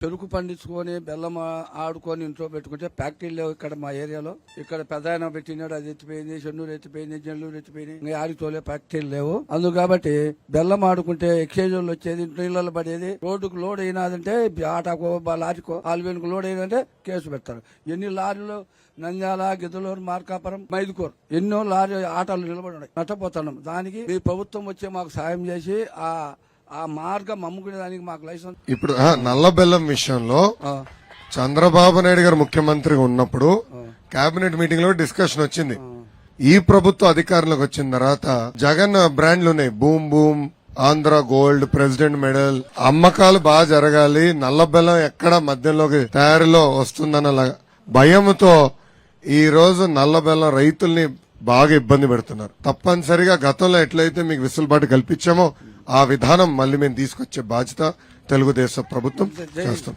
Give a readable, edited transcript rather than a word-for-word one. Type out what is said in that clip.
పెరుగు పండించుకొని బెల్లం ఆడుకొని ఇంట్లో పెట్టుకుంటే ఫ్యాక్టరీలు లేవు ఇక్కడ మా ఏరియాలో. ఇక్కడ పెద్ద పెట్టినాడు, అది ఎత్తిపోయింది, చెన్నూరు ఎత్తిపోయింది, జల్లూరు ఎత్తిపోయింది, ఇంకా ఆడితోలే ఫ్యాక్టరీలు లేవు. అందు కాబట్టి బెల్లం ఆడుకుంటే ఎక్స్చేంజ్ వాళ్ళు వచ్చేది, నీళ్ళలో పడేది. రోడ్డుకు లోడ్ అయినదంటే ఆటకో లారీకో ఆల్వేనుకు లోడ్ అయినంటే కేసు పెడతారు. ఎన్ని లారీలు నంద్యాల, గిద్దలూరు, మార్కాపురం, మైదుకూరు ఎన్నో లారీ ఆటోలు నిలబడి ఉన్నాయి. నష్టపోతున్నాం. దానికి ఈ ప్రభుత్వం వచ్చి మాకు సాయం చేసి ఆ మార్గం అమ్ముకునే దానికి మాకు లైసెన్స్. ఇప్పుడు నల్ల బెల్లం విషయంలో చంద్రబాబు నాయుడు గారు ముఖ్యమంత్రిగా ఉన్నప్పుడు కేబినెట్ మీటింగ్ లో డిస్కషన్ వచ్చింది. ఈ ప్రభుత్వం అధికారంలోకి వచ్చిన తర్వాత జగన్ బ్రాండ్లు ఉన్నాయి, boom boom, Andhra gold, president medal, అమ్మకాలు బాగా జరగాలి, నల్ల బెల్లం ఎక్కడ మధ్యలోకి తయారీలో వస్తుందన్న భయంతో ఈ రోజు నల్ల బెల్లం రైతుల్ని బాగా ఇబ్బంది పెడుతున్నారు. తప్పనిసరిగా గతంలో ఎట్లయితే మీకు వెసులుబాటు కల్పించామో ఆ విధానం మళ్ళీ మేము తీసుకొచ్చే బాధ్యత తెలుగుదేశం ప్రభుత్వం చేస్తాం.